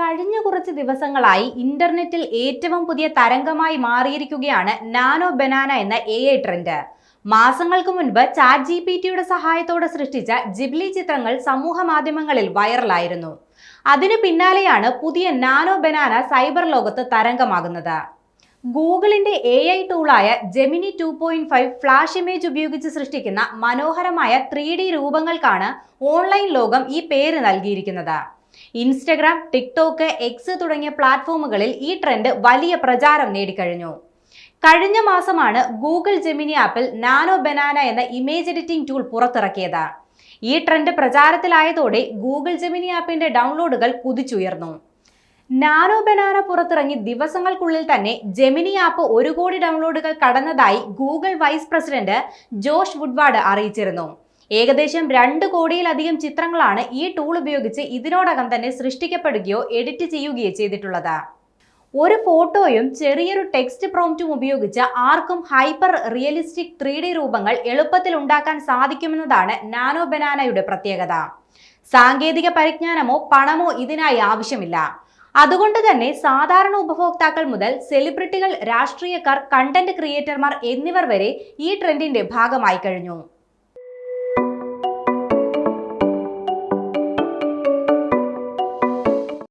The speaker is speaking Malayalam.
കഴിഞ്ഞ കുറച്ച് ദിവസങ്ങളായി ഇന്റർനെറ്റിൽ ഏറ്റവും പുതിയ തരംഗമായി മാറിയിരിക്കുകയാണ് നാനോ ബനാന എന്ന AI ട്രെൻഡ്. മാസങ്ങൾക്ക് മുൻപ് ചാറ്റ് GPT സഹായത്തോടെ സൃഷ്ടിച്ച ജിബ്ലി ചിത്രങ്ങൾ സമൂഹ മാധ്യമങ്ങളിൽ വൈറലായിരുന്നു. അതിനു പിന്നാലെയാണ് പുതിയ നാനോ ബനാന സൈബർ ലോകത്ത് തരംഗമാകുന്നത്. ഗൂഗിളിന്റെ AI ടൂളായ ജെമിനി 2.5 ഫ്ലാഷ് ഇമേജ് ഉപയോഗിച്ച് സൃഷ്ടിക്കുന്ന മനോഹരമായ 3D രൂപങ്ങൾക്കാണ് ഓൺലൈൻ ലോകം ഈ പേര് നൽകിയിരിക്കുന്നത്. ഇൻസ്റ്റഗ്രാം, ടിക്ടോക്ക്, എക്സ് തുടങ്ങിയ പ്ലാറ്റ്ഫോമുകളിൽ ഈ ട്രെൻഡ് വലിയ പ്രചാരം നേടിക്കഴിഞ്ഞു. കഴിഞ്ഞ മാസമാണ് ഗൂഗിൾ ജെമിനി ആപ്പിൽ നാനോ ബനാന എന്ന ഇമേജ് എഡിറ്റിംഗ് ടൂൾ പുറത്തിറക്കിയത്. ഈ ട്രെൻഡ് പ്രചാരത്തിലായതോടെ ഗൂഗിൾ ജെമിനി ആപ്പിന്റെ ഡൗൺലോഡുകൾ കുതിച്ചുയർന്നു. നാനോ ബനാന പുറത്തിറങ്ങി ദിവസങ്ങൾക്കുള്ളിൽ തന്നെ ജെമിനി ആപ്പ് 1 കോടി ഡൗൺലോഡുകൾ കടന്നതായി Google vice president Josh Woodward അറിയിച്ചിരുന്നു. ഏകദേശം 2 കോടിയിലധികം ചിത്രങ്ങളാണ് ഈ ടൂൾ ഉപയോഗിച്ച് ഇതിനോടകം തന്നെ സൃഷ്ടിക്കപ്പെടുകയോ എഡിറ്റ് ചെയ്യുകയോ ചെയ്തിട്ടുള്ളത്. ഒരു ഫോട്ടോയും ചെറിയൊരു ടെക്സ്റ്റ് പ്രോംപ്റ്റും ഉപയോഗിച്ച് ആർക്കും ഹൈപ്പർ റിയലിസ്റ്റിക് 3D രൂപങ്ങൾ എളുപ്പത്തിൽ ഉണ്ടാക്കാൻ സാധിക്കുമെന്നതാണ് നാനോ ബനാനയുടെ പ്രത്യേകത. സാങ്കേതിക പരിജ്ഞാനമോ പണമോ ഇതിനായി ആവശ്യമില്ല. അതുകൊണ്ട് തന്നെ സാധാരണ ഉപഭോക്താക്കൾ മുതൽ സെലിബ്രിറ്റികൾ, രാഷ്ട്രീയക്കാർ, കണ്ടന്റ് ക്രിയേറ്റർമാർ എന്നിവർ വരെ ഈ ട്രെൻഡിന്റെ ഭാഗമായി കഴിഞ്ഞു.